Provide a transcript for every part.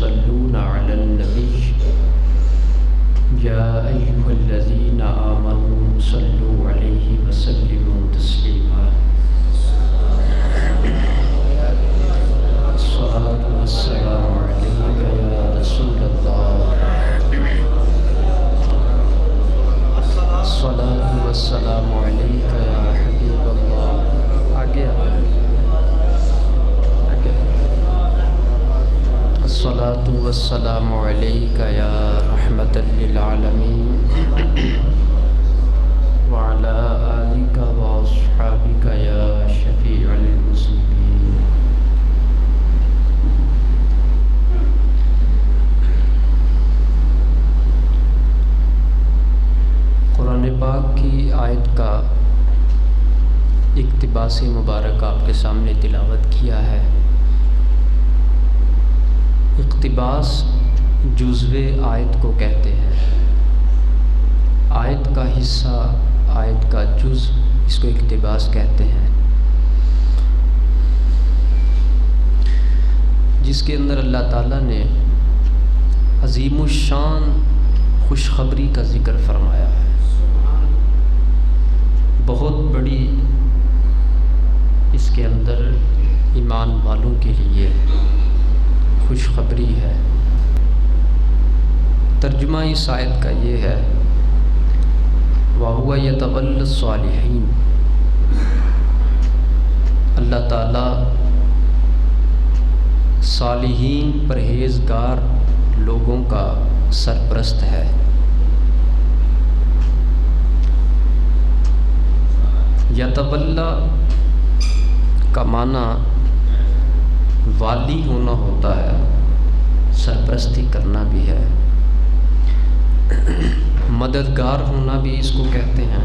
يصلون على النبي يا أيها الذين آمنوا صلوا عليه وسلموا تسليما الصلاة والسلام عليك يا رسول الله الصلاة والسلام عليك يا حبيب الله آگے الصلاة والسلام عليك يا رحمة للعالمين وعلى آلك وأصحابك يا شفيع المسلمين. قرآن پاک کی آیت کا اقتباسی مبارک آپ کے سامنے تلاوت کیا ہے. اقتباس جزو آیت کو کہتے ہیں. آیت کا حصہ، آیت کا جز، اس کو اقتباس کہتے ہیں، جس کے اندر اللہ تعالیٰ نے عظیم الشان خوشخبری کا ذکر فرمایا ہے. بہت بڑی اس کے اندر ایمان والوں کے لیے خوشخبری ہے. ترجمہ اس آیت کا یہ ہے وَهُوَ يَتَوَلَّى الصَّالِحِينَ. اللہ تعالیٰ صالحین پرہیزگار لوگوں کا سرپرست ہے. یتولا کا معنی والی ہونا ہوتا ہے، سرپرستی کرنا بھی ہے، مددگار ہونا بھی اس کو کہتے ہیں.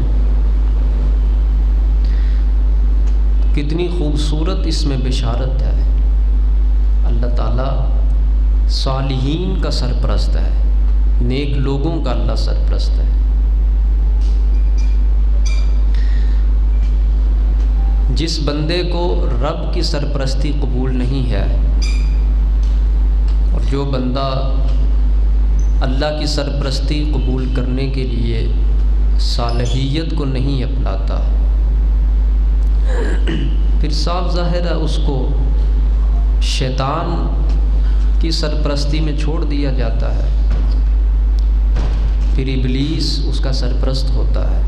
کتنی خوبصورت اس میں بشارت ہے. اللہ تعالیٰ صالحین کا سرپرست ہے، نیک لوگوں کا اللہ سرپرست ہے. جس بندے کو رب کی سرپرستی قبول نہیں ہے، اور جو بندہ اللہ کی سرپرستی قبول کرنے کے لیے صالحیت کو نہیں اپناتا، پھر صاف ظاہر ہے اس کو شیطان کی سرپرستی میں چھوڑ دیا جاتا ہے. پھر ابلیس اس کا سرپرست ہوتا ہے.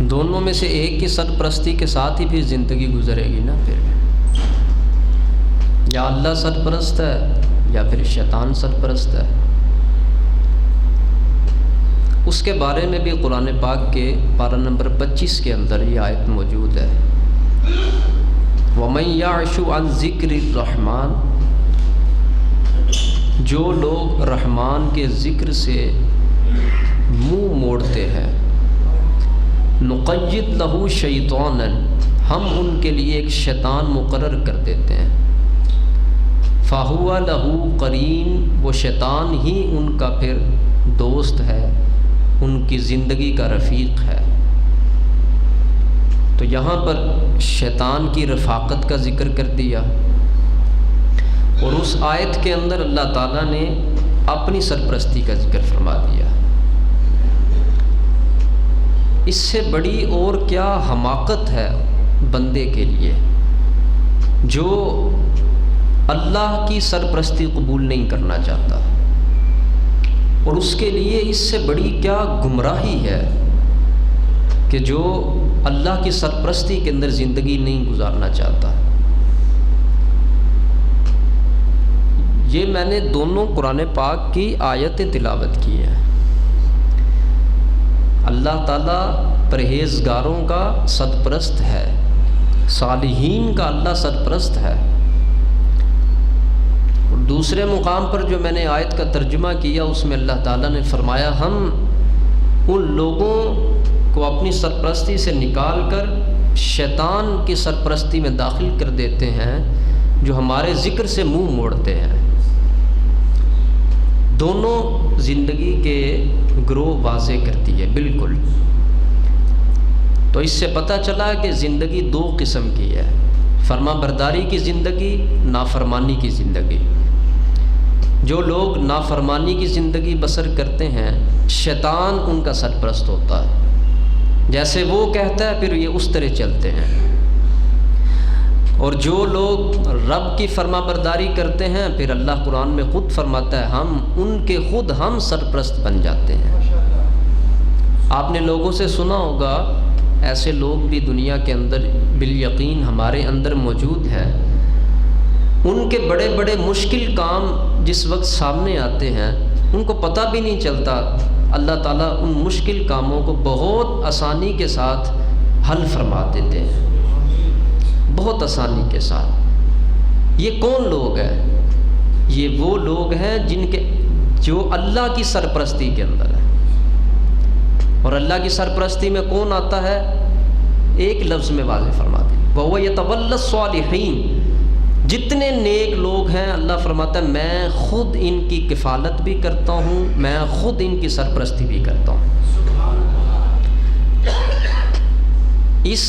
دونوں میں سے ایک کی سرپرستی کے ساتھ ہی پھر زندگی گزرے گی نا. پھر یا اللہ سرپرست ہے یا پھر شیطان سرپرست ہے. اس کے بارے میں بھی قرآن پاک کے پارہ نمبر 25 کے اندر یہ آیت موجود ہے. وَمَن يَعْشُ عَن ذِكْرِ الرَّحْمَنِ. جو لوگ رحمان کے ذکر سے منہ موڑتے ہیں، نقید لہو شیطانا، ہم ان کے لیے ایک شیطان مقرر کر دیتے ہیں. فَهُوَ لَهُ قَرِين. وہ شیطان ہی ان کا پھر دوست ہے، ان کی زندگی کا رفیق ہے. تو یہاں پر شیطان کی رفاقت کا ذکر کر دیا، اور اس آیت کے اندر اللہ تعالیٰ نے اپنی سرپرستی کا ذکر فرما دیا. اس سے بڑی اور کیا حماقت ہے بندے کے لیے جو اللہ کی سرپرستی قبول نہیں کرنا چاہتا، اور اس کے لیے اس سے بڑی کیا گمراہی ہے کہ جو اللہ کی سرپرستی کے اندر زندگی نہیں گزارنا چاہتا. یہ میں نے دونوں قرآن پاک کی آیتیں تلاوت کی ہیں. اللہ تعالیٰ پرہیزگاروں کا سرپرست ہے، صالحین کا اللہ سرپرست ہے. اور دوسرے مقام پر جو میں نے آیت کا ترجمہ کیا اس میں اللہ تعالیٰ نے فرمایا ہم ان لوگوں کو اپنی سرپرستی سے نکال کر شیطان کی سرپرستی میں داخل کر دیتے ہیں جو ہمارے ذکر سے منہ موڑتے ہیں. دونوں زندگی کے گروہ واضح کرتی ہے بالکل. تو اس سے پتہ چلا کہ زندگی دو قسم کی ہے، فرما برداری کی زندگی، نافرمانی کی زندگی۔ جو لوگ نافرمانی کی زندگی بسر کرتے ہیں شیطان ان کا سرپرست ہوتا ہے، جیسے وہ کہتا ہے پھر یہ اس طرح چلتے ہیں۔ اور جو لوگ رب کی فرما برداری کرتے ہیں پھر اللہ قرآن میں خود فرماتا ہے ہم ان کے خود ہم سرپرست بن جاتے ہیں۔ آپ نے لوگوں سے سنا ہوگا، ایسے لوگ بھی دنیا کے اندر بالیقین ہمارے اندر موجود ہیں، ان کے بڑے بڑے مشکل کام جس وقت سامنے آتے ہیں ان کو پتہ بھی نہیں چلتا، اللہ تعالیٰ ان مشکل کاموں کو بہت آسانی کے ساتھ حل فرما دیتے ہیں، بہت آسانی کے ساتھ۔ یہ کون لوگ ہیں؟ یہ وہ لوگ ہیں جو اللہ کی سرپرستی کے اندر ہیں۔ اور اللہ کی سرپرستی میں کون آتا ہے؟ ایک لفظ میں واضح فرما دیں، وَهُوَ يَتَوَلَّى الصَّالِحِينَ۔ جتنے نیک لوگ ہیں اللہ فرماتا ہے میں خود ان کی کفالت بھی کرتا ہوں، میں خود ان کی سرپرستی بھی کرتا ہوں۔ اس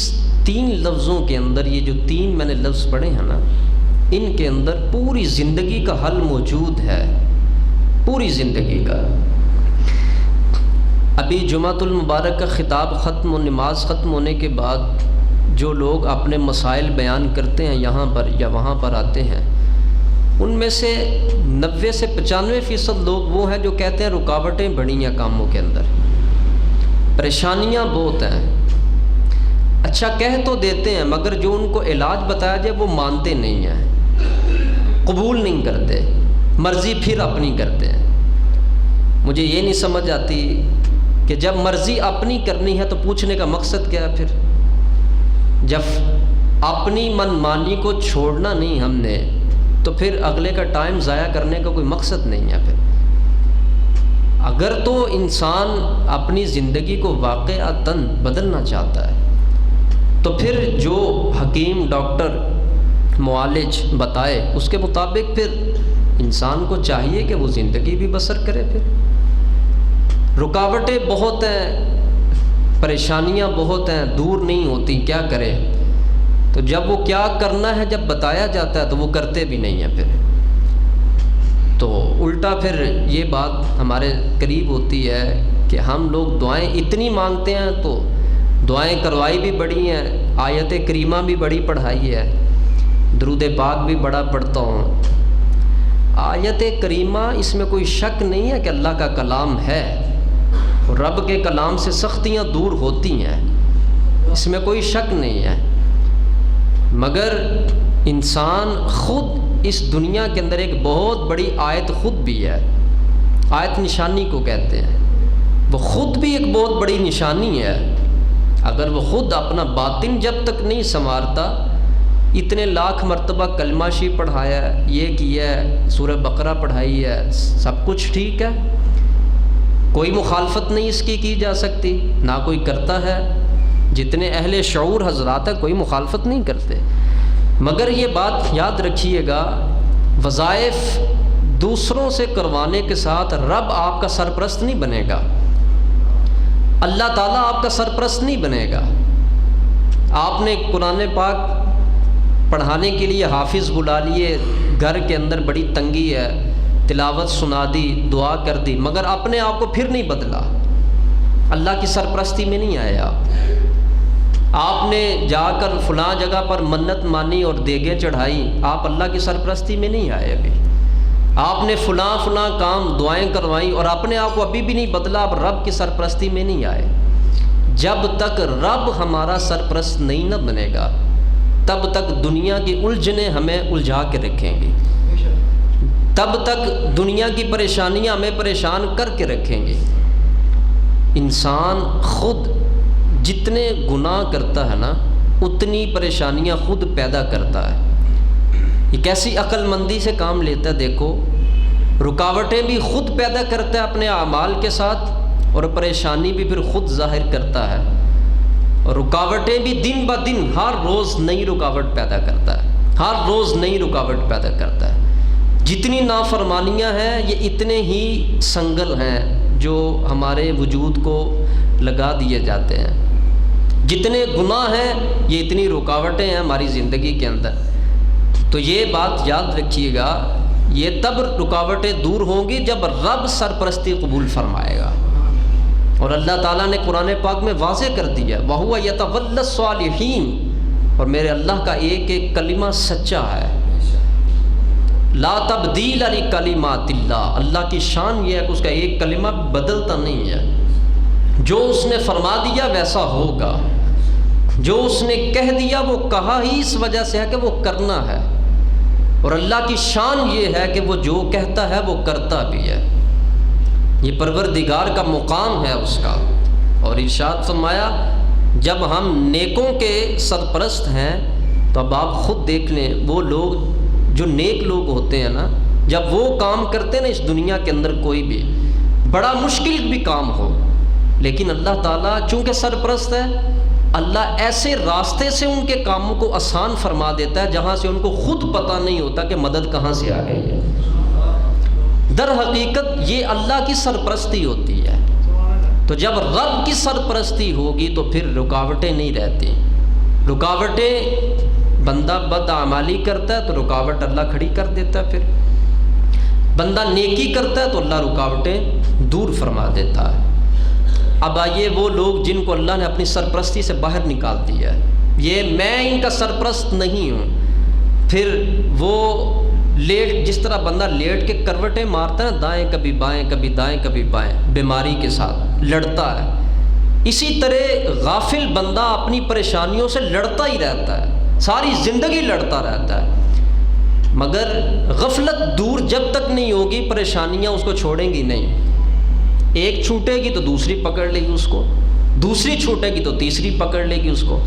3 لفظوں کے اندر، یہ جو 3 میں نے لفظ پڑھے ہیں نا، ان کے اندر پوری زندگی کا حل موجود ہے، پوری زندگی کا۔ ابھی جمعۃ المبارک کا خطاب ختم و نماز ختم ہونے کے بعد جو لوگ اپنے مسائل بیان کرتے ہیں یہاں پر یا وہاں پر آتے ہیں، ان میں سے 90 سے 95% لوگ وہ ہیں جو کہتے ہیں رکاوٹیں بڑی ہیں کاموں کے اندر، پریشانیاں بہت ہیں۔ اچھا کہہ تو دیتے ہیں مگر جو ان کو علاج بتایا جائے وہ مانتے نہیں ہیں، قبول نہیں کرتے، مرضی پھر اپنی کرتے ہیں۔ مجھے یہ نہیں سمجھ آتی کہ جب مرضی اپنی کرنی ہے تو پوچھنے کا مقصد کیا ہے؟ پھر جب اپنی من مانی کو چھوڑنا نہیں ہم نے تو پھر اگلے کا ٹائم ضائع کرنے کا کوئی مقصد نہیں ہے۔ پھر اگر تو انسان اپنی زندگی کو واقعتاً بدلنا چاہتا ہے تو پھر جو حکیم، ڈاکٹر، معالج بتائے اس کے مطابق پھر انسان کو چاہیے کہ وہ زندگی بھی بسر کرے۔ پھر رکاوٹیں بہت ہیں، پریشانیاں بہت ہیں، دور نہیں ہوتی، کیا کرے؟ تو جب وہ کیا کرنا ہے جب بتایا جاتا ہے تو وہ کرتے بھی نہیں ہیں۔ پھر تو الٹا پھر یہ بات ہمارے قریب ہوتی ہے کہ ہم لوگ دعائیں اتنی مانگتے ہیں تو دعائیں کروائی بھی بڑی ہیں، آیت کریمہ بھی بڑی پڑھائی ہے، درود پاک بھی بڑا پڑھتا ہوں۔ آیت کریمہ اس میں کوئی شک نہیں ہے کہ اللہ کا کلام ہے، رب کے کلام سے سختیاں دور ہوتی ہیں، اس میں کوئی شک نہیں ہے، مگر انسان خود اس دنیا کے اندر ایک بہت بڑی آیت خود بھی ہے، آیت نشانی کو کہتے ہیں، وہ خود بھی ایک بہت بڑی نشانی ہے۔ اگر وہ خود اپنا باطن جب تک نہیں سنوارتا، اتنے لاکھ مرتبہ کلمہ شریف پڑھایا ہے، یہ کیا ہے، سورہ بقرہ پڑھائی ہے، سب کچھ ٹھیک ہے، کوئی مخالفت نہیں اس کی جا سکتی، نہ کوئی کرتا ہے، جتنے اہل شعور حضرات ہیں کوئی مخالفت نہیں کرتے، مگر یہ بات یاد رکھیے گا، وظائف دوسروں سے کروانے کے ساتھ رب آپ کا سرپرست نہیں بنے گا، اللہ تعالیٰ آپ کا سرپرست نہیں بنے گا۔ آپ نے قرآن پاک پڑھانے کے لیے حافظ بلا لیے، گھر کے اندر بڑی تنگی ہے، تلاوت سنا دی، دعا کر دی، مگر اپنے آپ کو پھر نہیں بدلا، اللہ کی سرپرستی میں نہیں آئے آپ نے جا کر فلاں جگہ پر منت مانی اور دیگیں چڑھائی، آپ اللہ کی سرپرستی میں نہیں آئے ابھی، آپ نے فلاں کام دعائیں کروائی اور اپنے آپ کو ابھی بھی نہیں بدلا، اب رب کی سرپرستی میں نہیں آئے۔ جب تک رب ہمارا سرپرست نہیں نہ بنے گا تب تک دنیا کی الجھنیں ہمیں الجھا کے رکھیں گی، تب تک دنیا کی پریشانیاں ہمیں پریشان کر کے رکھیں گی۔ انسان خود جتنے گناہ کرتا ہے نا اتنی پریشانیاں خود پیدا کرتا ہے۔ یہ کیسی عقل مندی سے کام لیتا ہے، دیکھو رکاوٹیں بھی خود پیدا کرتا ہے اپنے اعمال کے ساتھ اور پریشانی بھی پھر خود ظاہر کرتا ہے، اور رکاوٹیں بھی دن بہ دن ہر روز نئی رکاوٹ پیدا کرتا ہے، ہر روز نئی رکاوٹ پیدا کرتا ہے۔ جتنی نافرمانیاں ہیں یہ اتنے ہی سنگل ہیں جو ہمارے وجود کو لگا دیے جاتے ہیں، جتنے گناہ ہیں یہ اتنی رکاوٹیں ہیں ہماری زندگی کے اندر. تو یہ بات یاد رکھیے گا، یہ تب رکاوٹیں دور ہوں گی جب رب سرپرستی قبول فرمائے گا. اور اللہ تعالیٰ نے قرآن پاک میں واضح کر دیا وَهُوَ يَتَوَلَّى الصَّالِحِينَ، اور میرے اللہ کا ایک ایک کلمہ سچا ہے. لا تبدیل لکلمات اللہ، اللہ کی شان یہ ہے کہ اس کا ایک کلمہ بدلتا نہیں ہے. جو اس نے فرما دیا ویسا ہوگا، جو اس نے کہہ دیا وہ کہا ہی اس وجہ سے ہے کہ وہ کرنا ہے. اور اللہ کی شان یہ ہے کہ وہ جو کہتا ہے وہ کرتا بھی ہے. یہ پروردگار کا مقام ہے اس کا. اور ارشاد فرمایا جب ہم نیکوں کے سرپرست ہیں تو اب آپ خود دیکھ لیں، وہ لوگ جو نیک لوگ ہوتے ہیں نا، جب وہ کام کرتے ہیں نا اس دنیا کے اندر، کوئی بھی بڑا مشکل بھی کام ہو، لیکن اللہ تعالیٰ چونکہ سرپرست ہے، اللہ ایسے راستے سے ان کے کاموں کو آسان فرما دیتا ہے جہاں سے ان کو خود پتہ نہیں ہوتا کہ مدد کہاں سے آ گئی ہے. در حقیقت یہ اللہ کی سرپرستی ہوتی ہے. تو جب رب کی سرپرستی ہوگی تو پھر رکاوٹیں نہیں رہتی. رکاوٹیں بندہ بدعمالی کرتا ہے تو رکاوٹ اللہ کھڑی کر دیتا ہے. پھر بندہ نیکی کرتا ہے تو اللہ رکاوٹیں دور فرما دیتا ہے. اب آئیے وہ لوگ جن کو اللہ نے اپنی سرپرستی سے باہر نکال دیا ہے، یہ میں ان کا سرپرست نہیں ہوں، پھر وہ لیٹ، جس طرح بندہ لیٹ کے کروٹیں مارتا ہے، دائیں کبھی بائیں کبھی دائیں کبھی بائیں، بیماری کے ساتھ لڑتا ہے، اسی طرح غافل بندہ اپنی پریشانیوں سے لڑتا ہی رہتا ہے، ساری زندگی لڑتا رہتا ہے. مگر غفلت دور جب تک نہیں ہوگی پریشانیاں اس کو چھوڑیں گی نہیں. ایک چھوٹے گی تو دوسری پکڑ لے گی اس کو، دوسری چھوٹے گی تو تیسری پکڑ لے گی اس کو،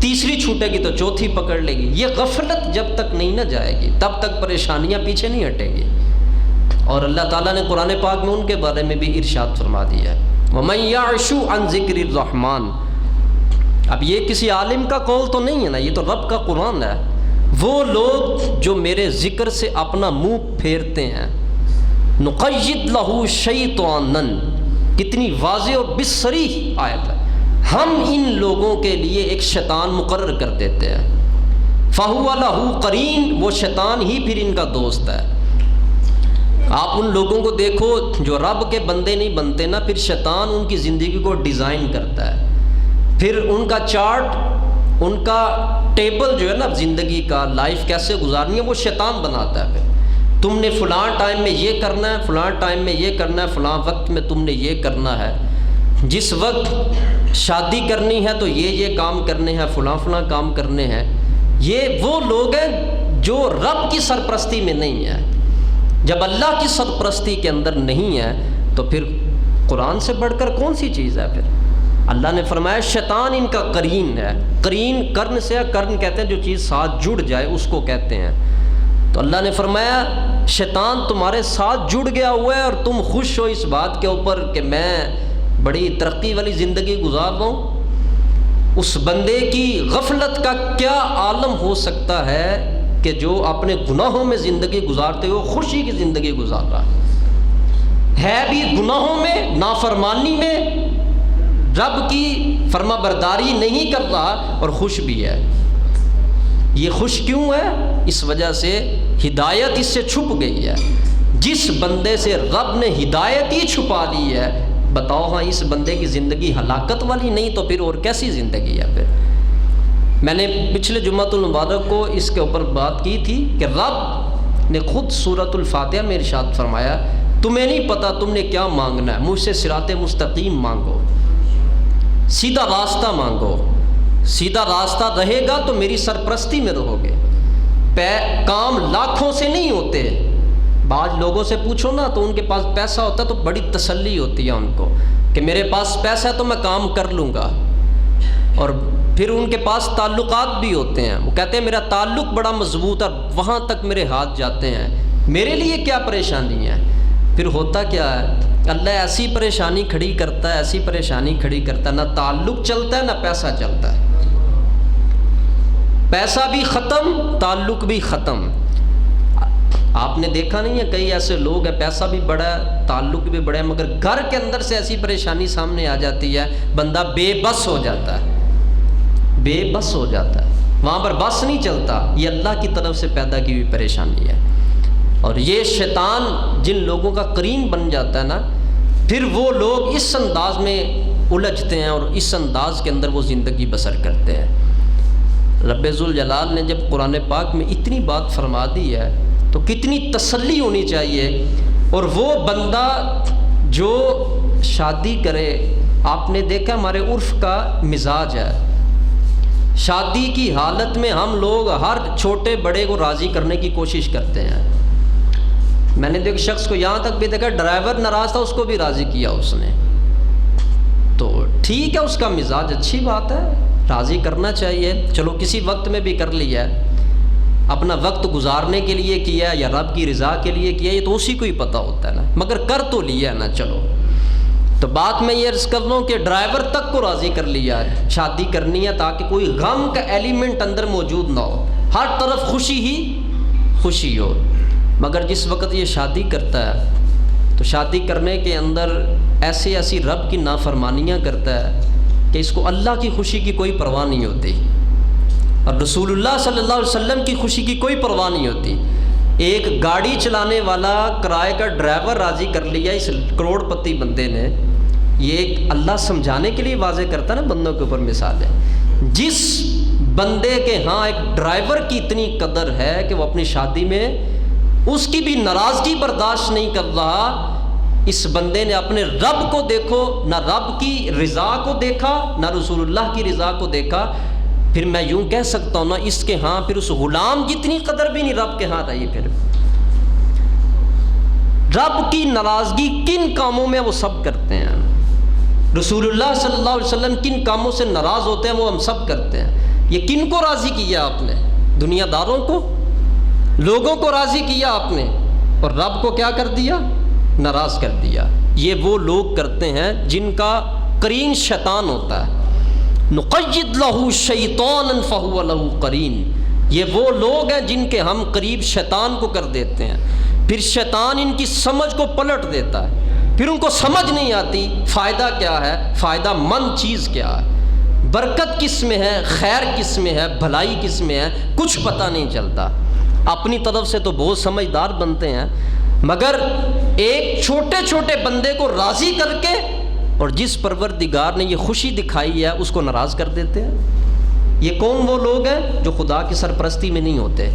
تیسری چھوٹے گی تو چوتھی پکڑ لے گی. یہ غفلت جب تک نہیں نہ جائے گی تب تک پریشانیاں پیچھے نہیں ہٹیں گی. اور اللہ تعالیٰ نے قرآن پاک میں ان کے بارے میں بھی ارشاد فرما دیا ہے وَمَن يَعْشُ عَن ذِكْرِ الرَّحْمَنِ. اب یہ کسی عالم کا قول تو نہیں ہے نا، یہ تو رب کا قرآن ہے. وہ لوگ جو میرے ذکر سے اپنا منہ پھیرتے ہیں، نقید لہو شیطانن، کتنی واضح اور بصریح آیت ہے. ہم ان لوگوں کے لیے ایک شیطان مقرر کر دیتے ہیں. فہو لہو قرین، وہ شیطان ہی پھر ان کا دوست ہے. آپ ان لوگوں کو دیکھو جو رب کے بندے نہیں بنتے نا، پھر شیطان ان کی زندگی کو ڈیزائن کرتا ہے. پھر ان کا چارٹ، ان کا ٹیبل جو ہے نا زندگی کا، لائف کیسے گزارنی ہے، وہ شیطان بناتا ہے. پھر تم نے فلاں ٹائم میں یہ کرنا ہے، فلاں ٹائم میں یہ کرنا ہے، فلاں وقت میں تم نے یہ کرنا ہے، جس وقت شادی کرنی ہے تو یہ کام کرنے ہیں، فلاں فلاں کام کرنے ہیں. یہ وہ لوگ ہیں جو رب کی سرپرستی میں نہیں ہیں. جب اللہ کی سرپرستی کے اندر نہیں ہے تو پھر قرآن سے بڑھ کر کون سی چیز ہے؟ پھر اللہ نے فرمایا شیطان ان کا قرین ہے. قرین کرن سے، کرن کہتے ہیں جو چیز ساتھ جڑ جائے اس کو کہتے ہیں. تو اللہ نے فرمایا شیطان تمہارے ساتھ جڑ گیا ہوا ہے اور تم خوش ہو اس بات کے اوپر کہ میں بڑی ترقی والی زندگی گزار رہا ہوں. اس بندے کی غفلت کا کیا عالم ہو سکتا ہے کہ جو اپنے گناہوں میں زندگی گزارتے ہوئے خوشی کی زندگی گزار رہا ہے بھی گناہوں میں، نافرمانی میں، رب کی فرما برداری نہیں کر رہا اور خوش بھی ہے. یہ خوش کیوں ہے؟ اس وجہ سے ہدایت اس سے چھپ گئی ہے. جس بندے سے رب نے ہدایت ہی چھپا لی ہے، بتاؤ ہاں اس بندے کی زندگی ہلاکت والی نہیں تو پھر اور کیسی زندگی ہے؟ پھر میں نے پچھلے جمعۃ المبارک کو اس کے اوپر بات کی تھی کہ رب نے خود سورۃ الفاتحہ میں ارشاد فرمایا تمہیں نہیں پتہ تم نے کیا مانگنا ہے، مجھ سے صراط مستقیم مانگو، سیدھا راستہ مانگو. سیدھا راستہ رہے گا تو میری سرپرستی میں رہو گے. کام لاکھوں سے نہیں ہوتے. بعض لوگوں سے پوچھو نا تو ان کے پاس پیسہ ہوتا ہے تو بڑی تسلی ہوتی ہے ان کو کہ میرے پاس پیسہ ہے تو میں کام کر لوں گا. اور پھر ان کے پاس تعلقات بھی ہوتے ہیں، وہ کہتے ہیں میرا تعلق بڑا مضبوط ہے، وہاں تک میرے ہاتھ جاتے ہیں، میرے لیے کیا پریشانی ہے. پھر ہوتا کیا ہے؟ اللہ ایسی پریشانی کھڑی کرتا ہے، ایسی پریشانی کھڑی کرتا ہے، نہ تعلق چلتا ہے نہ پیسہ چلتا ہے. پیسہ بھی ختم، تعلق بھی ختم. آپ نے دیکھا نہیں ہے کئی ایسے لوگ ہیں پیسہ بھی بڑا ہے، تعلق بھی بڑا ہے، مگر گھر کے اندر سے ایسی پریشانی سامنے آ جاتی ہے بندہ بے بس ہو جاتا ہے. بے بس ہو جاتا ہے، وہاں پر بس نہیں چلتا. یہ اللہ کی طرف سے پیدا کی ہوئی پریشانی ہے. اور یہ شیطان جن لوگوں کا قرین بن جاتا ہے نا، پھر وہ لوگ اس انداز میں الجھتے ہیں اور اس انداز کے اندر وہ زندگی بسر کرتے ہیں. رب ذوالجلال نے جب قرآن پاک میں اتنی بات فرما دی ہے تو کتنی تسلی ہونی چاہیے. اور وہ بندہ جو شادی کرے، آپ نے دیکھا ہمارے عرف کا مزاج ہے، شادی کی حالت میں ہم لوگ ہر چھوٹے بڑے کو راضی کرنے کی کوشش کرتے ہیں. میں نے ایک شخص کو یہاں تک بھی دیکھا، ڈرائیور ناراض تھا، اس کو بھی راضی کیا اس نے. تو ٹھیک ہے، اس کا مزاج اچھی بات ہے، راضی کرنا چاہیے. چلو کسی وقت میں بھی کر لیا ہے، اپنا وقت گزارنے کے لیے کیا یا رب کی رضا کے لیے کیا، یہ تو اسی کو ہی پتہ ہوتا ہے نا، مگر کر تو لیا ہے نا. چلو تو بات میں یہ عرض کر لوں کہ ڈرائیور تک کو راضی کر لیا ہے، شادی کرنی ہے تاکہ کوئی غم کا ایلیمنٹ اندر موجود نہ ہو، ہر طرف خوشی ہی خوشی ہو. مگر جس وقت یہ شادی کرتا ہے تو شادی کرنے کے اندر ایسی رب کی نافرمانیاں کرتا ہے کہ اس کو اللہ کی خوشی کی کوئی پرواہ نہیں ہوتی اور رسول اللہ صلی اللہ علیہ وسلم کی خوشی کی کوئی پرواہ نہیں ہوتی. ایک گاڑی چلانے والا کرائے کا ڈرائیور راضی کر لیا اس کروڑ پتی بندے نے. یہ ایک اللہ سمجھانے کے لیے واضح کرتا ہے نا بندوں کے اوپر مثال ہے. جس بندے کے ہاں ایک ڈرائیور کی اتنی قدر ہے کہ وہ اپنی شادی میں اس کی بھی ناراضگی برداشت نہیں کر رہا، اس بندے نے اپنے رب کو دیکھو، نہ رب کی رضا کو دیکھا نہ رسول اللہ کی رضا کو دیکھا. پھر میں یوں کہہ سکتا ہوں نا، اس کے ہاں پھر اس غلام جتنی قدر بھی نہیں رب کے ہاں رہی. پھر رب کی ناراضگی کن کاموں میں وہ سب کرتے ہیں، رسول اللہ صلی اللہ علیہ وسلم کن کاموں سے ناراض ہوتے ہیں وہ ہم سب کرتے ہیں. یہ کن کو راضی کیا آپ نے؟ دنیا داروں کو، لوگوں کو راضی کیا آپ نے، اور رب کو کیا کر دیا؟ ناراض کر دیا. یہ وہ لوگ کرتے ہیں جن کا قرین شیطان ہوتا ہے. نقید لہو شیطانا فہو لہو قرین. یہ وہ لوگ ہیں جن کے ہم قریب شیطان کو کر دیتے ہیں، پھر شیطان ان کی سمجھ کو پلٹ دیتا ہے، پھر ان کو سمجھ نہیں آتی فائدہ کیا ہے، فائدہ مند چیز کیا ہے، برکت کس میں ہے، خیر کس میں ہے، بھلائی کس میں ہے، کچھ پتہ نہیں چلتا. اپنی طرف سے تو بہت سمجھدار بنتے ہیں، مگر ایک چھوٹے چھوٹے بندے کو راضی کر کے اور جس پروردگار نے یہ خوشی دکھائی ہے اس کو ناراض کر دیتے ہیں. یہ کون وہ لوگ ہیں جو خدا کی سرپرستی میں نہیں ہوتے،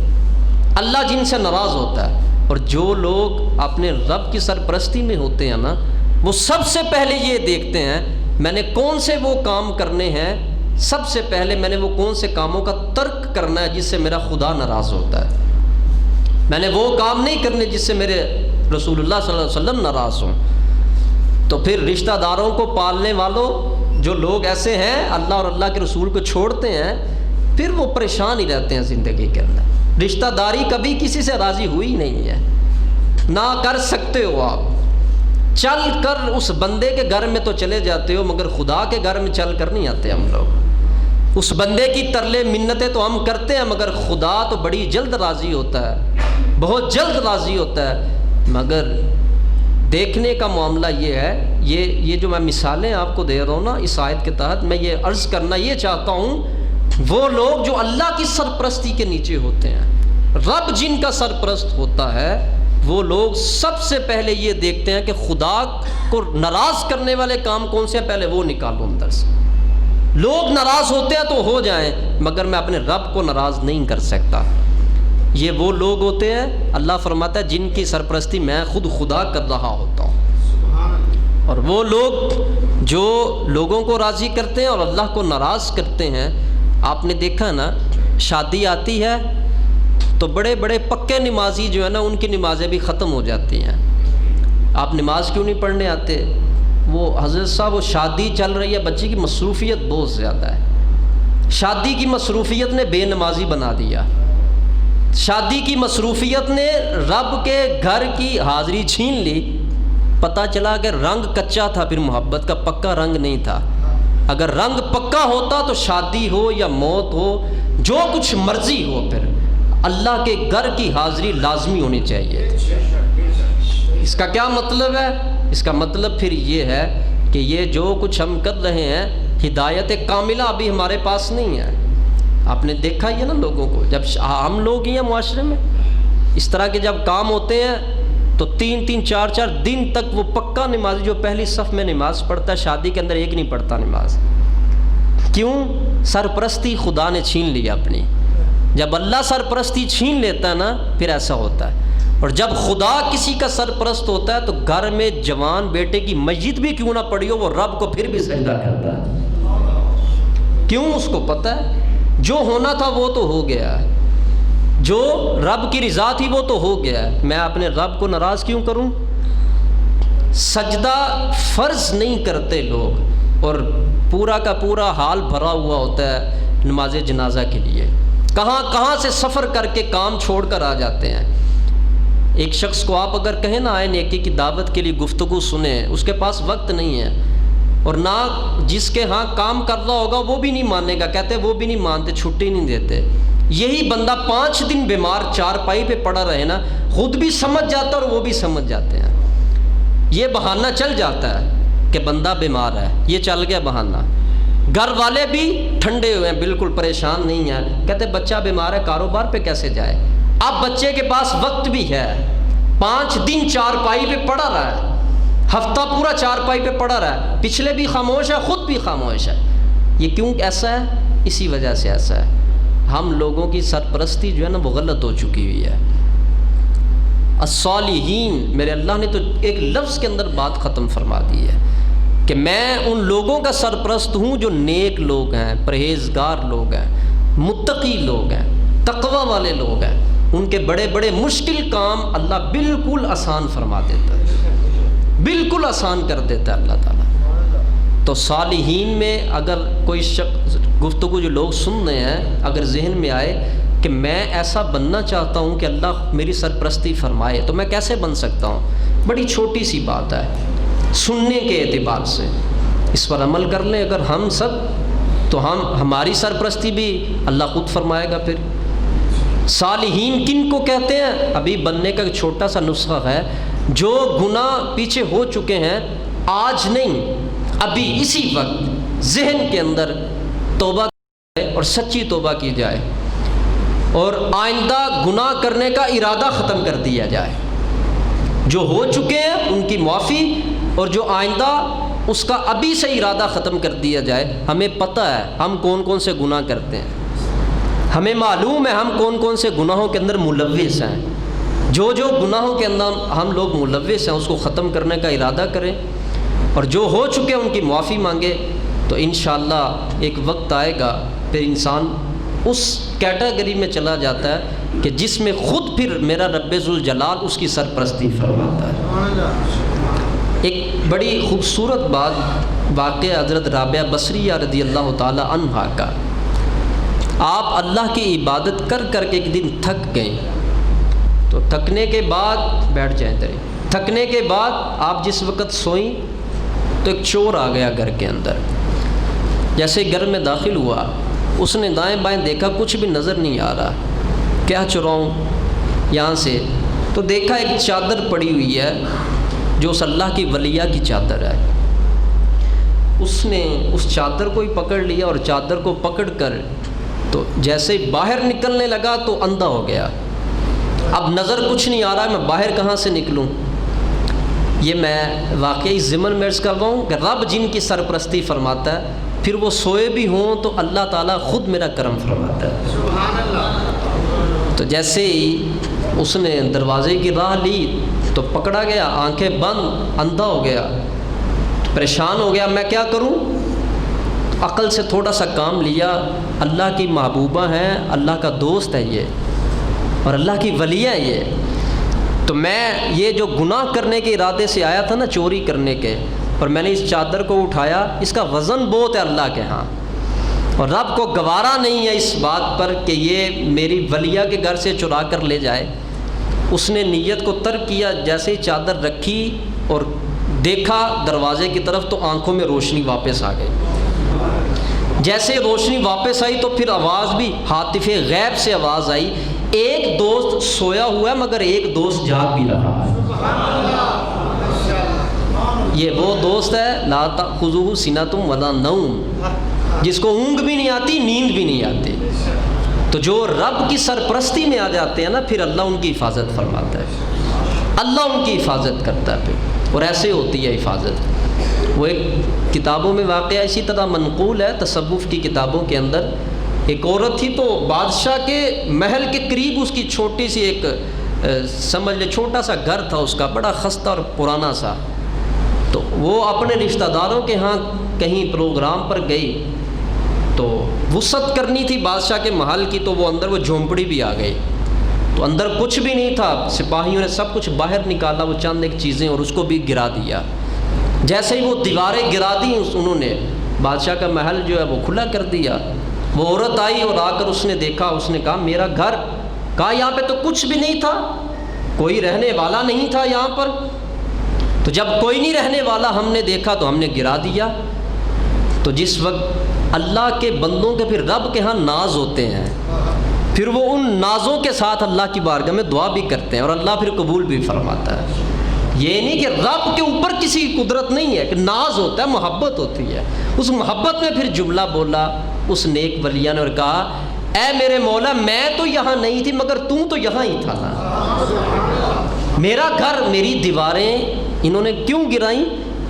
اللہ جن سے ناراض ہوتا ہے. اور جو لوگ اپنے رب کی سرپرستی میں ہوتے ہیں نا، وہ سب سے پہلے یہ دیکھتے ہیں میں نے کون سے وہ کام کرنے ہیں، سب سے پہلے میں نے وہ کون سے کاموں کا ترک کرنا ہے جس سے میرا خدا ناراض ہوتا ہے. میں نے وہ کام نہیں کرنے جس سے میرے رسول اللہ صلی اللہ علیہ وسلم ناراض ہوں. تو پھر رشتہ داروں کو پالنے والوں جو لوگ ایسے ہیں، اللہ اور اللہ کے رسول کو چھوڑتے ہیں، پھر وہ پریشان ہی رہتے ہیں زندگی کے اندر. رشتہ داری کبھی کسی سے راضی ہوئی نہیں ہے، نہ کر سکتے ہو آپ. چل کر اس بندے کے گھر میں تو چلے جاتے ہو، مگر خدا کے گھر میں چل کر نہیں آتے ہم لوگ. اس بندے کی ترلے منتیں تو ہم کرتے ہیں، مگر خدا تو بڑی جلد راضی ہوتا ہے، بہت جلد راضی ہوتا ہے. مگر دیکھنے کا معاملہ یہ ہے، یہ جو میں مثالیں آپ کو دے رہا ہوں نا اس آیت کے تحت، میں یہ عرض کرنا یہ چاہتا ہوں، وہ لوگ جو اللہ کی سرپرستی کے نیچے ہوتے ہیں، رب جن کا سرپرست ہوتا ہے، وہ لوگ سب سے پہلے یہ دیکھتے ہیں کہ خدا کو ناراض کرنے والے کام کون سے ہیں، پہلے وہ نکالو اندر سے. لوگ ناراض ہوتے ہیں تو ہو جائیں، مگر میں اپنے رب کو ناراض نہیں کر سکتا. یہ وہ لوگ ہوتے ہیں، اللہ فرماتا ہے جن کی سرپرستی میں خود خدا کر رہا ہوتا ہوں. اور وہ لوگ جو لوگوں کو راضی کرتے ہیں اور اللہ کو ناراض کرتے ہیں. آپ نے دیکھا نا، شادی آتی ہے تو بڑے بڑے پکے نمازی جو ہے نا، ان کی نمازیں بھی ختم ہو جاتی ہیں. آپ نماز کیوں نہیں پڑھنے آتے؟ وہ حضرت صاحب وہ شادی چل رہی ہے، بچی کی مصروفیت بہت زیادہ ہے. شادی کی مصروفیت نے بے نمازی بنا دیا. شادی کی مصروفیت نے رب کے گھر کی حاضری چھین لی. پتہ چلا کہ رنگ کچا تھا، پھر محبت کا پکا رنگ نہیں تھا. اگر رنگ پکا ہوتا تو شادی ہو یا موت ہو، جو کچھ مرضی ہو، پھر اللہ کے گھر کی حاضری لازمی ہونی چاہیے. اس کا کیا مطلب ہے؟ اس کا مطلب پھر یہ ہے کہ یہ جو کچھ ہم کر رہے ہیں ہدایت کاملہ ابھی ہمارے پاس نہیں ہے۔ آپ نے دیکھا ہی ہے نا لوگوں کو، جب ہم لوگ ہی ہیں معاشرے میں، اس طرح کے جب کام ہوتے ہیں تو 3-4 دن تک وہ پکا نمازی جو پہلی صف میں نماز پڑھتا ہے، شادی کے اندر ایک نہیں پڑھتا نماز۔ کیوں؟ سرپرستی خدا نے چھین لی اپنی۔ جب اللہ سرپرستی چھین لیتا ہے نا پھر ایسا ہوتا ہے۔ اور جب خدا کسی کا سرپرست ہوتا ہے تو گھر میں جوان بیٹے کی مسجد بھی کیوں نہ پڑھی ہو، وہ رب کو پھر بھی سجدہ کرتا ہے۔ کیوں؟ اس کو پتہ ہے جو ہونا تھا وہ تو ہو گیا ہے، جو رب کی رضا تھی وہ تو ہو گیا ہے، میں اپنے رب کو ناراض کیوں کروں؟ سجدہ فرض نہیں کرتے لوگ، اور پورا کا پورا حال بھرا ہوا ہوتا ہے نماز جنازہ کے لیے، کہاں کہاں سے سفر کر کے کام چھوڑ کر آ جاتے ہیں۔ ایک شخص کو آپ اگر کہیں نا آئے نیکی کی دعوت کے لیے گفتگو سنیں، اس کے پاس وقت نہیں ہے، اور نہ جس کے ہاں کام کر رہا ہوگا وہ بھی نہیں مانے گا، کہتے وہ بھی نہیں مانتے، چھٹی نہیں دیتے۔ یہی بندہ 5 دن بیمار چارپائی پہ پڑا رہے نا، خود بھی سمجھ جاتا ہے اور وہ بھی سمجھ جاتے ہیں۔ یہ بہانہ چل جاتا ہے کہ بندہ بیمار ہے، یہ چل گیا بہانہ۔ گھر والے بھی ٹھنڈے ہوئے ہیں، بالکل پریشان نہیں ہیں، کہتے بچہ بیمار ہے، کاروبار پہ کیسے جائے؟ اب بچے کے پاس وقت بھی ہے، 5 دن چارپائی پہ پڑا رہا ہے، ہفتہ پورا چارپائی پہ پڑا رہا ہے، پچھلے بھی خاموش ہے، خود بھی خاموش ہے۔ یہ کیوں ایسا ہے؟ اسی وجہ سے ایسا ہے، ہم لوگوں کی سرپرستی جو ہے نا وہ غلط ہو چکی ہوئی ہے۔ الصالحین، میرے اللہ نے تو ایک لفظ کے اندر بات ختم فرما دی ہے کہ میں ان لوگوں کا سرپرست ہوں جو نیک لوگ ہیں، پرہیزگار لوگ ہیں، متقی لوگ ہیں، تقوی والے لوگ ہیں۔ ان کے بڑے بڑے مشکل کام اللہ بالکل آسان فرما دیتا ہے، بالکل آسان کر دیتا ہے اللہ تعالیٰ۔ تو صالحین میں اگر کوئی شخص گفتگو جو لوگ سن رہے ہیں، اگر ذہن میں آئے کہ میں ایسا بننا چاہتا ہوں کہ اللہ میری سرپرستی فرمائے، تو میں کیسے بن سکتا ہوں؟ بڑی چھوٹی سی بات ہے، سننے کے اعتبار سے اس پر عمل کر لیں اگر ہم سب، تو ہماری سرپرستی بھی اللہ خود فرمائے گا۔ پھر صالحین کن کو کہتے ہیں؟ ابھی بننے کا ایک چھوٹا سا نسخہ ہے، جو گناہ پیچھے ہو چکے ہیں، آج نہیں ابھی اسی وقت ذہن کے اندر توبہ اور سچی توبہ کی جائے، اور آئندہ گناہ کرنے کا ارادہ ختم کر دیا جائے۔ جو ہو چکے ہیں ان کی معافی، اور جو آئندہ اس کا ابھی سے ارادہ ختم کر دیا جائے۔ ہمیں پتہ ہے ہم کون کون سے گناہ کرتے ہیں، ہمیں معلوم ہے ہم کون کون سے گناہوں کے اندر ملوث ہیں۔ جو گناہوں کے اندر ہم لوگ ملوث ہیں اس کو ختم کرنے کا ارادہ کریں، اور جو ہو چکے ان کی معافی مانگے، تو انشاءاللہ ایک وقت آئے گا پھر انسان اس کیٹیگری میں چلا جاتا ہے کہ جس میں خود پھر میرا رب ذوالجلال اس کی سرپرستی فرماتا ہے۔ ایک بڑی خوبصورت بات واقعہ حضرت رابعہ بصریہ رضی اللہ تعالی عنہا کا۔ آپ اللہ کی عبادت کر کر کے ایک دن تھک گئے، تو تھکنے کے بعد بیٹھ جائیں ادھر، تھکنے کے بعد آپ جس وقت سوئیں تو ایک چور آ گیا گھر کے اندر۔ جیسے گھر میں داخل ہوا، اس نے دائیں بائیں دیکھا، کچھ بھی نظر نہیں آ رہا، کیا چراؤں یہاں سے؟ تو دیکھا ایک چادر پڑی ہوئی ہے جو اس اللہ کی ولیہ کی چادر ہے۔ اس نے اس چادر کو ہی پکڑ لیا، اور چادر کو پکڑ کر تو جیسے باہر نکلنے لگا تو اندھا ہو گیا۔ اب نظر کچھ نہیں آ رہا، میں باہر کہاں سے نکلوں؟ یہ میں واقعی ضمن میں عرض کر رہا ہوں کہ رب جن کی سرپرستی فرماتا ہے، پھر وہ سوئے بھی ہوں تو اللہ تعالیٰ خود میرا کرم فرماتا ہے۔ سبحان اللہ۔ تو جیسے ہی اس نے دروازے کی راہ لی تو پکڑا گیا، آنکھیں بند، اندھا ہو گیا، پریشان ہو گیا، میں کیا کروں؟ عقل سے تھوڑا سا کام لیا، اللہ کی محبوبہ ہیں، اللہ کا دوست ہے یہ، اور اللہ کی ولی ہے یہ، تو میں یہ جو گناہ کرنے کے ارادے سے آیا تھا نا، چوری کرنے کے، اور میں نے اس چادر کو اٹھایا، اس کا وزن بہت ہے اللہ کے ہاں، اور رب کو گوارا نہیں ہے اس بات پر کہ یہ میری ولیہ کے گھر سے چرا کر لے جائے۔ اس نے نیت کو ترک کیا، جیسے ہی چادر رکھی اور دیکھا دروازے کی طرف تو آنکھوں میں روشنی واپس آ گئی۔ جیسے روشنی واپس آئی تو پھر آواز بھی، ہاتف غیب سے آواز آئی، ایک دوست سویا ہوا ہے مگر ایک دوست جاگ بھی رہا ہے۔ یہ وہ دوست ہے لا تأخذہ سنۃ ولا نوم، جس کو اونگ بھی نہیں آتی، نیند بھی نہیں آتی۔ تو جو رب کی سرپرستی میں آ جاتے ہیں نا، پھر اللہ ان کی حفاظت فرماتا ہے، اللہ ان کی حفاظت کرتا ہے پھر، اور ایسے ہوتی ہے حفاظت۔ وہ ایک کتابوں میں واقعہ اسی طرح منقول ہے، تصوف کی کتابوں کے اندر، ایک عورت تھی تو بادشاہ کے محل کے قریب اس کی چھوٹی سی ایک سمجھ لے چھوٹا سا گھر تھا اس کا، بڑا خستہ اور پرانا سا۔ تو وہ اپنے رشتہ داروں کے ہاں کہیں پروگرام پر گئی تو وسعت کرنی تھی بادشاہ کے محل کی، تو وہ اندر وہ جھونپڑی بھی آ گئی، تو اندر کچھ بھی نہیں تھا، سپاہیوں نے سب کچھ باہر نکالا، وہ چند ایک چیزیں، اور اس کو بھی گرا دیا۔ جیسے ہی وہ دیواریں گرا دی انہوں نے، بادشاہ کا محل جو ہے وہ کھلا کر دیا۔ وہ عورت آئی اور آ کر اس نے دیکھا، اس نے کہا میرا گھر، کہا یہاں پہ تو کچھ بھی نہیں تھا، کوئی رہنے والا نہیں تھا یہاں پر، تو جب کوئی نہیں رہنے والا ہم نے دیکھا تو ہم نے گرا دیا۔ تو جس وقت اللہ کے بندوں کے پھر رب کے ہاں ناز ہوتے ہیں، پھر وہ ان نازوں کے ساتھ اللہ کی بارگاہ میں دعا بھی کرتے ہیں اور اللہ پھر قبول بھی فرماتا ہے۔ یہ نہیں کہ رب کے اوپر کسی کی قدرت نہیں ہے، کہ ناز ہوتا ہے، محبت ہوتی ہے۔ اس محبت میں پھر جملہ بولا اس نیک ولیہ نے اور کہا اے میرے مولا، میں تو یہاں نہیں تھی مگر تو یہاں ہی تھا نا، میرا گھر، میری دیواریں انہوں نے کیوں گرائیں؟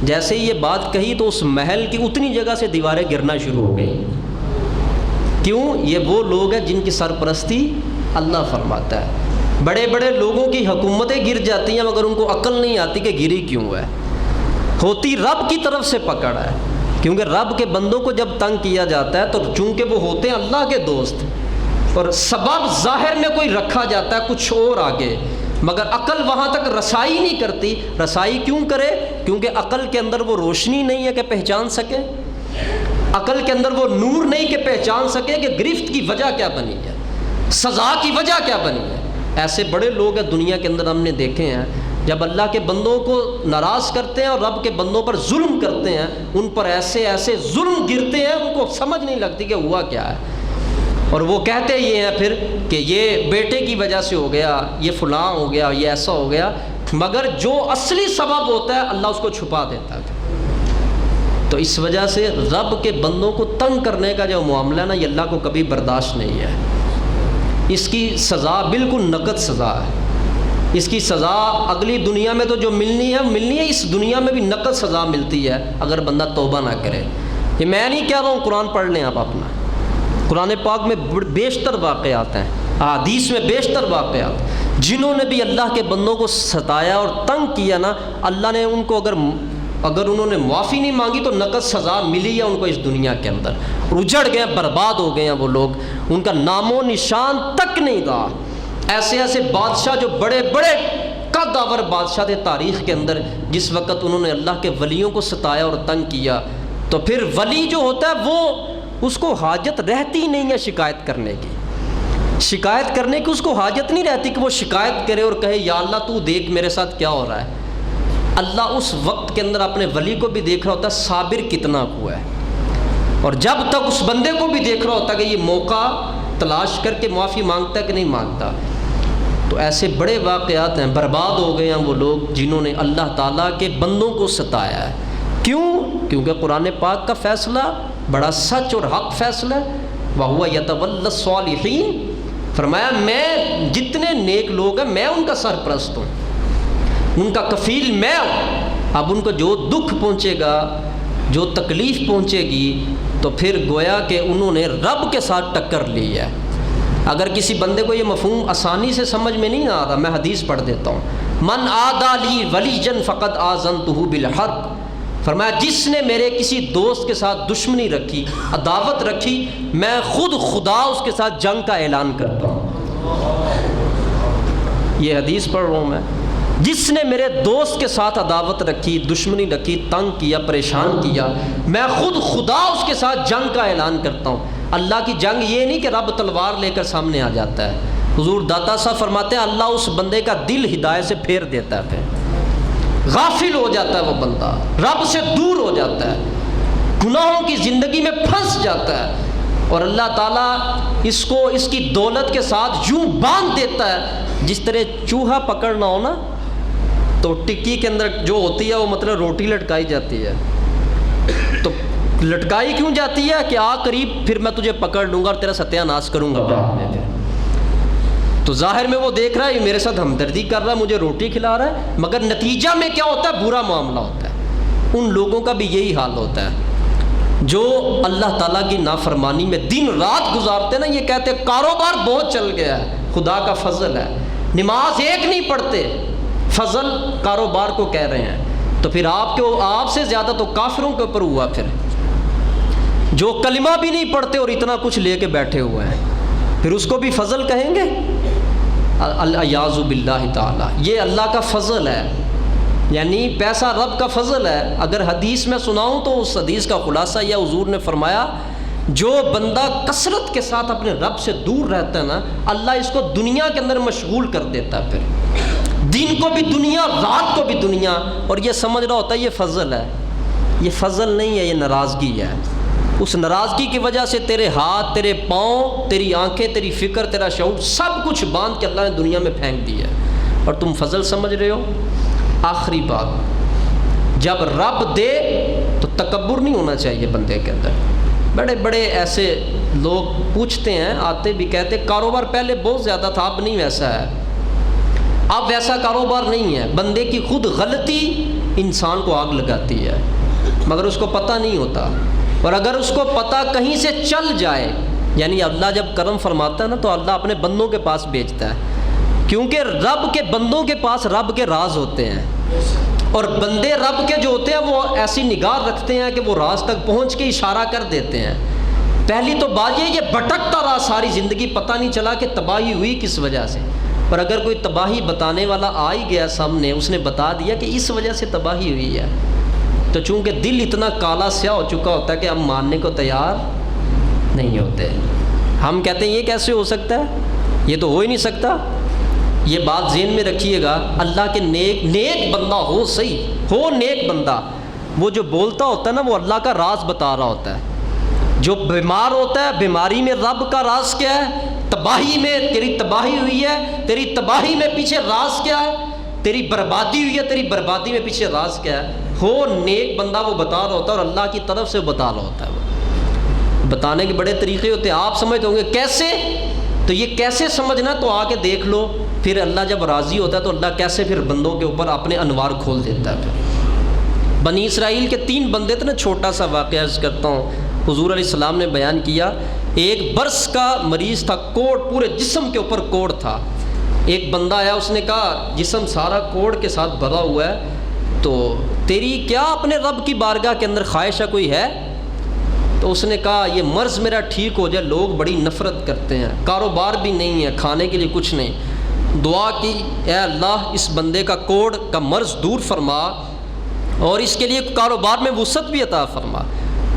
جیسے ہی یہ بات کہی تو اس محل کی اتنی جگہ سے دیواریں گرنا شروع ہو گئی۔ کیوں؟ یہ وہ لوگ ہیں جن کی سرپرستی اللہ فرماتا ہے۔ بڑے بڑے لوگوں کی حکومتیں گر جاتی ہیں مگر ان کو عقل نہیں آتی کہ گری کیوں ہے، ہوتی رب کی طرف سے پکڑ ہے، کیونکہ رب کے بندوں کو جب تنگ کیا جاتا ہے تو چونکہ وہ ہوتے ہیں اللہ کے دوست، اور سبب ظاہر میں کوئی رکھا جاتا ہے کچھ اور آگے، مگر عقل وہاں تک رسائی نہیں کرتی۔ رسائی کیوں کرے؟ کیونکہ عقل کے اندر وہ روشنی نہیں ہے کہ پہچان سکے، عقل کے اندر وہ نور نہیں کہ پہچان سکے کہ گرفت کی وجہ کیا بنی ہے، سزا کی وجہ کیا بنی ہے۔ ایسے بڑے لوگ ہیں دنیا کے اندر ہم نے دیکھے ہیں، جب اللہ کے بندوں کو ناراض کرتے ہیں اور رب کے بندوں پر ظلم کرتے ہیں، ان پر ایسے ایسے ظلم گرتے ہیں ان کو سمجھ نہیں لگتی کہ ہوا کیا ہے، اور وہ کہتے یہ ہیں پھر کہ یہ بیٹے کی وجہ سے ہو گیا، یہ فلاں ہو گیا، یہ ایسا ہو گیا، مگر جو اصلی سبب ہوتا ہے اللہ اس کو چھپا دیتا ہے۔ تو اس وجہ سے رب کے بندوں کو تنگ کرنے کا جو معاملہ ہے نا، یہ اللہ کو کبھی برداشت نہیں ہے۔ اس کی سزا بالکل نقد سزا ہے، اس کی سزا اگلی دنیا میں تو جو ملنی ہے، اس دنیا میں بھی نقد سزا ملتی ہے اگر بندہ توبہ نہ کرے۔ یہ میں نہیں کہہ رہا ہوں، قرآن پڑھ لیں آپ اپنا، قرآن پاک میں بیشتر واقعات ہیں، احادیث میں بیشتر واقعات، جنہوں نے بھی اللہ کے بندوں کو ستایا اور تنگ کیا نا، اللہ نے ان کو اگر انہوں نے معافی نہیں مانگی تو نقد سزا ملی ہے ان کو اس دنیا کے اندر، اجڑ گئے، برباد ہو گئے ہیں وہ لوگ، ان کا نام و نشان تک نہیں رہا۔ ایسے ایسے بادشاہ جو بڑے بڑے قد آور بادشاہ تھے تاریخ کے اندر، جس وقت انہوں نے اللہ کے ولیوں کو ستایا اور تنگ کیا، تو پھر ولی جو ہوتا ہے وہ اس کو حاجت رہتی نہیں ہے شکایت کرنے کی، شکایت کرنے کی اس کو حاجت نہیں رہتی کہ وہ شکایت کرے اور کہے یا اللہ تو دیکھ میرے ساتھ کیا ہو رہا ہے۔ اللہ اس وقت کے اندر اپنے ولی کو بھی دیکھ رہا ہوتا ہے صابر کتنا ہوا ہے، اور جب تک اس بندے کو بھی دیکھ رہا ہوتا ہے کہ یہ موقع تلاش کر کے معافی مانگتا ہے کہ نہیں مانگتا۔ تو ایسے بڑے واقعات ہیں، برباد ہو گئے ہیں وہ لوگ جنہوں نے اللہ تعالیٰ کے بندوں کو ستایا ہے۔ کیوں؟ کیونکہ قرآن پاک کا فیصلہ بڑا سچ اور حق فیصلہ ہے، وَهُوَ يَتَوَلَّى الصَّالِحِينَ، فرمایا میں جتنے نیک لوگ ہیں میں ان کا سرپرست ہوں، ان کا کفیل میں ہوں۔ اب ان کو جو دکھ پہنچے گا، جو تکلیف پہنچے گی، تو پھر گویا کہ انہوں نے رب کے ساتھ ٹکر لی ہے۔ اگر کسی بندے کو یہ مفہوم آسانی سے سمجھ میں نہیں آ رہا، میں حدیث پڑھ دیتا ہوں، من عادی لی ولیًا فقد آذنتہ بالحرب، فرمایا جس نے میرے کسی دوست کے ساتھ دشمنی رکھی، عداوت رکھی، میں خود خدا اس کے ساتھ جنگ کا اعلان کرتا ہوں۔ یہ حدیث پڑھ رہا ہوں میں، جس نے میرے دوست کے ساتھ عداوت رکھی، دشمنی رکھی، تنگ کیا، پریشان کیا، میں خود خدا اس کے ساتھ جنگ کا اعلان کرتا ہوں۔ اللہ کی جنگ یہ نہیں کہ رب تلوار لے کر سامنے آ جاتا ہے، حضور داتا صاحب فرماتے ہیں اللہ اس بندے کا دل ہدایت سے پھیر دیتا ہے، پھر غافل ہو جاتا ہے وہ بندہ، رب سے دور ہو جاتا ہے، گناہوں کی زندگی میں پھنس جاتا ہے، اور اللہ تعالیٰ اس کو اس کی دولت کے ساتھ یوں باندھ دیتا ہے جس طرح چوہا پکڑنا ہو نا تو ٹکی کے اندر جو ہوتی ہے وہ مطلب روٹی لٹکائی جاتی ہے، تو لٹکائی کیوں جاتی ہے کہ آ قریب پھر میں تجھے پکڑ لوں گا اور تیرا ستیہ ناش کروں گا بعد میں۔ تو ظاہر میں وہ دیکھ رہا ہے میرے ساتھ ہمدردی کر رہا ہے، مجھے روٹی کھلا رہا ہے، مگر نتیجہ میں کیا ہوتا ہے؟ برا معاملہ ہوتا ہے۔ ان لوگوں کا بھی یہی حال ہوتا ہے جو اللہ تعالیٰ کی نافرمانی میں دن رات گزارتے ہیں نا، یہ کہتے ہیں کاروبار بہت چل گیا ہے، خدا کا فضل ہے، نماز ایک نہیں پڑھتے، فضل کاروبار کو کہہ رہے ہیں۔ تو پھر آپ سے زیادہ تو کافروں کے اوپر ہوا، پھر جو کلمہ بھی نہیں پڑھتے اور اتنا کچھ لے کے بیٹھے ہوئے ہیں، پھر اس کو بھی فضل کہیں گے؟ الیاذ باللہ تعالی، یہ اللہ کا فضل ہے، یعنی پیسہ رب کا فضل ہے۔ اگر حدیث میں سناؤں تو اس حدیث کا خلاصہ یہ حضور نے فرمایا، جو بندہ کثرت کے ساتھ اپنے رب سے دور رہتا ہے نا، اللہ اس کو دنیا کے اندر مشغول کر دیتا ہے، پھر دن کو بھی دنیا، رات کو بھی دنیا، اور یہ سمجھ رہا ہوتا ہے یہ فضل ہے۔ یہ فضل نہیں ہے، یہ ناراضگی ہے۔ اس ناراضگی کی وجہ سے تیرے ہاتھ، تیرے پاؤں، تیری آنکھیں، تیری فکر، تیرا شعور، سب کچھ باندھ کے اللہ نے دنیا میں پھینک دی ہے، اور تم فضل سمجھ رہے ہو۔ آخری بات، جب رب دے تو تکبر نہیں ہونا چاہیے بندے کے اندر۔ بڑے بڑے ایسے لوگ پوچھتے ہیں، آتے بھی کہتے کاروبار پہلے بہت زیادہ تھا، اب نہیں ویسا ہے، اب ویسا کاروبار نہیں ہے۔ بندے کی خود غلطی انسان کو آگ لگاتی ہے، مگر اس کو پتہ نہیں ہوتا، اور اگر اس کو پتہ کہیں سے چل جائے، یعنی اللہ جب کرم فرماتا ہے نا تو اللہ اپنے بندوں کے پاس بھیجتا ہے، کیونکہ رب کے بندوں کے پاس رب کے راز ہوتے ہیں، اور بندے رب کے جو ہوتے ہیں وہ ایسی نگاہ رکھتے ہیں کہ وہ راز تک پہنچ کے اشارہ کر دیتے ہیں۔ پہلی تو بات یہ بھٹکتا رہا ساری زندگی، پتہ نہیں چلا کہ تباہی ہوئی کس وجہ سے، اور اگر کوئی تباہی بتانے والا آ ہی گیا سامنے، اس نے بتا دیا کہ اس وجہ سے تباہی ہوئی ہے، تو چونکہ دل اتنا کالا سیاہ ہو چکا ہوتا ہے کہ ہم ماننے کو تیار نہیں ہوتے۔ ہم کہتے ہیں یہ کیسے ہو سکتا ہے، یہ تو ہو ہی نہیں سکتا۔ یہ بات ذہن میں رکھیے گا، اللہ کے نیک بندہ ہو، صحیح ہو نیک بندہ، وہ جو بولتا ہوتا ہے نا وہ اللہ کا راز بتا رہا ہوتا ہے۔ جو بیمار ہوتا ہے، بیماری میں رب کا راز کیا ہے، تباہی میں تیری تباہی ہوئی ہے، تیری تباہی میں پیچھے راز کیا ہے، تیری بربادی ہوئی ہے، تیری بربادی میں پیچھے راز کیا ہے۔ ہو نیک بندہ وہ بتا رہا ہوتا ہے، اور اللہ کی طرف سے بتا رہا ہوتا ہے۔ وہ بتانے کے بڑے طریقے ہوتے ہیں، آپ سمجھتے ہوں گے کیسے، تو یہ کیسے سمجھنا تو آ کے دیکھ لو، پھر اللہ جب راضی ہوتا ہے تو اللہ کیسے پھر بندوں کے اوپر اپنے انوار کھول دیتا ہے۔ پھر بنی اسرائیل کے 3 بندے تھے نا، چھوٹا سا واقعہ عرض کرتا ہوں، حضور علیہ السلام نے بیان کیا، ایک برس کا مریض تھا، کوڑ پورے جسم کے اوپر کوڑ تھا۔ ایک بندہ آیا، اس نے کہا جسم سارا کوڑ کے ساتھ بھرا ہوا ہے، تو تیری کیا اپنے رب کی بارگاہ کے اندر خواہش ہے، کوئی ہے؟ تو اس نے کہا یہ مرض میرا ٹھیک ہو جائے، لوگ بڑی نفرت کرتے ہیں، کاروبار بھی نہیں ہے، کھانے کے لیے کچھ نہیں۔ دعا کی، اے اللہ اس بندے کا کوڑ کا مرض دور فرما، اور اس کے لیے کاروبار میں وسعت بھی عطا فرما۔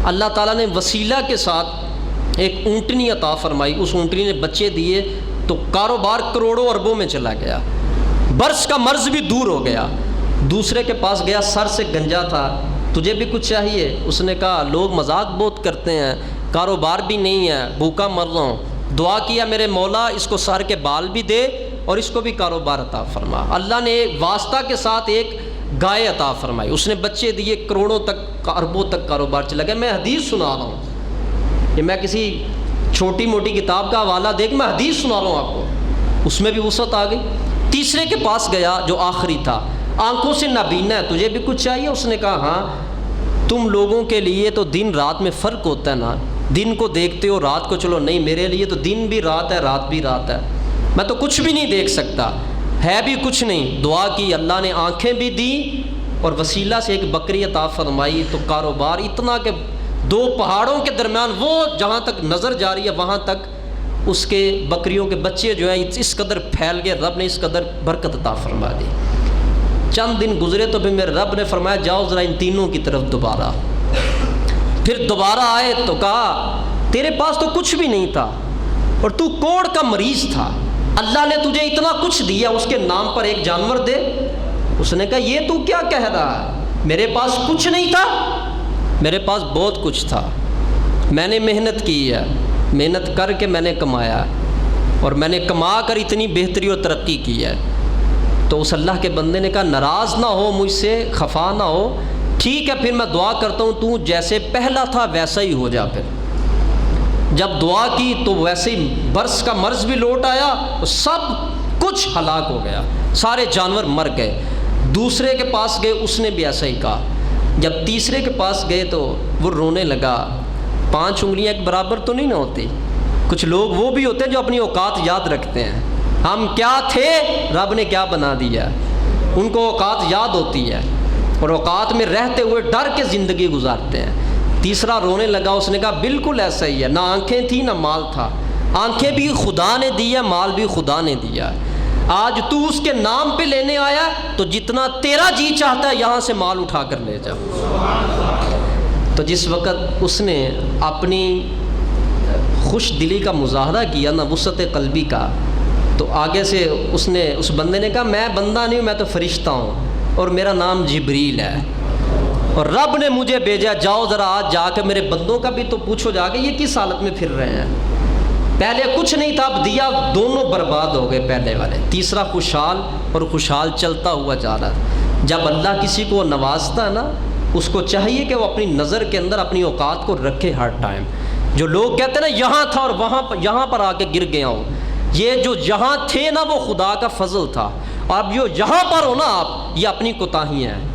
اللہ تعالیٰ نے وسیلہ کے ساتھ ایک اونٹنی عطا فرمائی، اس اونٹنی نے بچے دیے، تو کاروبار کروڑوں اربوں میں چلا گیا، برس کا مرض بھی دور ہو گیا۔ دوسرے کے پاس گیا، سر سے گنجا تھا، تجھے بھی کچھ چاہیے؟ اس نے کہا لوگ مذاق بہت کرتے ہیں، کاروبار بھی نہیں ہے، بھوکا مر رہا ہوں۔ دعا کیا میرے مولا اس کو سر کے بال بھی دے اور اس کو بھی کاروبار عطا فرما۔ اللہ نے واسطہ کے ساتھ ایک گائے عطا فرمائی، اس نے بچے دیے، کروڑوں تک اربوں تک کاروبار چلا گیا۔ میں حدیث سنا رہا ہوں، کہ میں کسی چھوٹی موٹی کتاب کا حوالہ دے کے میں حدیث سنا رہا ہوں آپ کو، اس میں بھی وسعت آ گئی۔ تیسرے کے پاس گیا جو آخری تھا، آنکھوں سے نابینا ہے، تجھے بھی کچھ چاہیے؟ اس نے کہا ہاں۔ تم لوگوں کے لیے تو دن رات میں فرق ہوتا ہے نا، دن کو دیکھتے ہو رات کو، چلو نہیں، میرے لیے تو دن بھی رات ہے، رات بھی رات ہے، میں تو کچھ بھی نہیں دیکھ سکتا، ہے بھی کچھ نہیں۔ دعا کی، اللہ نے آنکھیں بھی دی اور وسیلہ سے ایک بکری عطا فرمائی، تو کاروبار اتنا کہ 2 پہاڑوں کے درمیان، وہ جہاں تک نظر جا رہی ہے وہاں تک اس کے بکریوں کے بچے جو ہیں اس قدر پھیل گئے، رب نے اس قدر برکت عطا فرما دی۔ چند دن گزرے تو پھر میرے رب نے فرمایا جاؤ ذرا ان تینوں کی طرف دوبارہ۔ پھر دوبارہ آئے تو کہا تیرے پاس تو کچھ بھی نہیں تھا اور تو کوڑ کا مریض تھا، اللہ نے تجھے اتنا کچھ دیا، اس کے نام پر ایک جانور دے۔ اس نے کہا یہ تو کیا کہہ رہا ہے، میرے پاس کچھ نہیں تھا، میرے پاس بہت کچھ تھا، میں نے محنت کی ہے، محنت کر کے میں نے کمایا، اور میں نے کما کر اتنی بہتری اور ترقی کی ہے۔ تو اس اللہ کے بندے نے کہا ناراض نہ ہو مجھ سے، خفا نہ ہو، ٹھیک ہے پھر میں دعا کرتا ہوں، تو جیسے پہلا تھا ویسا ہی ہو جا۔ پھر جب دعا کی تو ویسے ہی برس کا مرض بھی لوٹ آیا، سب کچھ ہلاک ہو گیا، سارے جانور مر گئے۔ دوسرے کے پاس گئے، اس نے بھی ایسا ہی کہا۔ جب تیسرے کے پاس گئے تو وہ رونے لگا۔ 5 انگلیاں ایک برابر تو نہیں نہ ہوتی، کچھ لوگ وہ بھی ہوتے ہیں جو اپنی اوقات یاد رکھتے ہیں، ہم کیا تھے رب نے کیا بنا دیا، ان کو اوقات یاد ہوتی ہے اور اوقات میں رہتے ہوئے ڈر کے زندگی گزارتے ہیں۔ تیسرا رونے لگا، اس نے کہا بالکل ایسا ہی ہے، نہ آنکھیں تھیں نہ مال تھا، آنکھیں بھی خدا نے دی ہے، مال بھی خدا نے دیا ہے، آج تو اس کے نام پہ لینے آیا تو جتنا تیرا جی چاہتا ہے یہاں سے مال اٹھا کر لے جا۔ تو جس وقت اس نے اپنی خوش دلی کا مظاہرہ کیا نا، وسعت قلبی کا، تو آگے سے اس بندے نے کہا میں بندہ نہیں ہوں، میں تو فرشتہ ہوں اور میرا نام جبریل ہے اور رب نے مجھے بھیجا، جاؤ ذرا آج جا کے میرے بندوں کا بھی تو پوچھو جا کے یہ کس حالت میں پھر رہے ہیں، پہلے کچھ نہیں تھا اب دیا، دونوں برباد ہو گئے پہلے والے۔ تیسرا خوشحال اور خوشحال چلتا ہوا جا رہا ہے۔ جب اللہ کسی کو نوازتا ہے نا، اس کو چاہیے کہ وہ اپنی نظر کے اندر اپنی اوقات کو رکھے ہر ٹائم۔ جو لوگ کہتے ہیں نا یہاں تھا اور یہاں پر آ کے گر گیا ہوں، یہ جو یہاں تھے نا وہ خدا کا فضل تھا، اور اب جو یہاں پر ہو نا آپ، یہ اپنی کوتاہیاں ہیں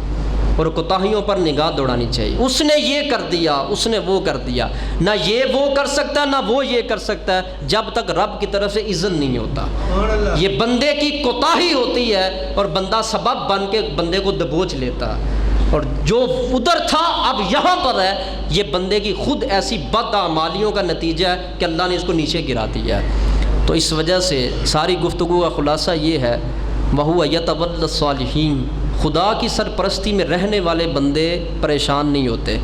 اور کوتاہیوں پر نگاہ دوڑانی چاہیے۔ اس نے یہ کر دیا، اس نے وہ کر دیا، نہ یہ وہ کر سکتا ہے نہ وہ یہ کر سکتا ہے جب تک رب کی طرف سے اذن نہیں ہوتا۔ یہ بندے کی کوتاہی ہوتی ہے اور بندہ سبب بن کے بندے کو دبوچ لیتا ہے، اور جو ادھر تھا اب یہاں پر ہے، یہ بندے کی خود ایسی بد اعمالیوں کا نتیجہ ہے کہ اللہ نے اس کو نیچے گرا دیا ہے۔ تو اس وجہ سے ساری گفتگو کا خلاصہ یہ ہے، وَهُوَ يَتَوَلَّى الصَّالِحِينَ، خدا کی سرپرستی میں رہنے والے بندے پریشان نہیں ہوتے۔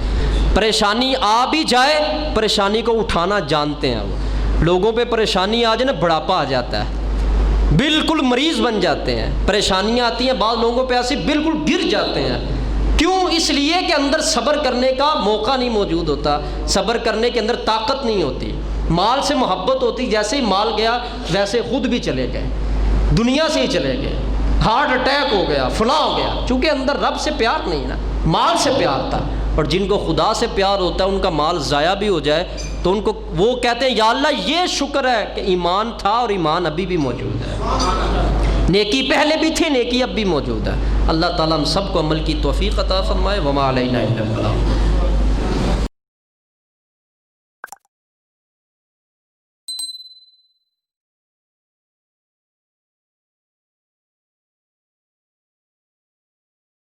پریشانی آ بھی جائے، پریشانی کو اٹھانا جانتے ہیں وہ۔ لوگوں پہ پریشانی آ جائے نا، بڑھاپا آ جاتا ہے، بالکل مریض بن جاتے ہیں۔ پریشانیاں آتی ہیں بعض لوگوں پہ ایسے بالکل گر جاتے ہیں، کیوں؟ اس لیے کہ اندر صبر کرنے کا موقع نہیں موجود ہوتا، صبر کرنے کے اندر طاقت نہیں ہوتی۔ مال سے محبت ہوتی، جیسے ہی مال گیا ویسے خود بھی چلے گئے، دنیا سے ہی چلے گئے، ہارٹ اٹیک ہو گیا، فلاں ہو گیا، چونکہ اندر رب سے پیار نہیں نا، مال سے پیار تھا۔ اور جن کو خدا سے پیار ہوتا ہے ان کا مال ضائع بھی ہو جائے تو ان کو وہ کہتے ہیں یا اللہ یہ شکر ہے کہ ایمان تھا اور ایمان ابھی بھی موجود ہے، نیکی پہلے بھی تھی، نیکی اب بھی موجود ہے۔ اللہ تعالیٰ ہم سب کو عمل کی توفیق عطا فرمائے۔ وما علینا الا البلاغ۔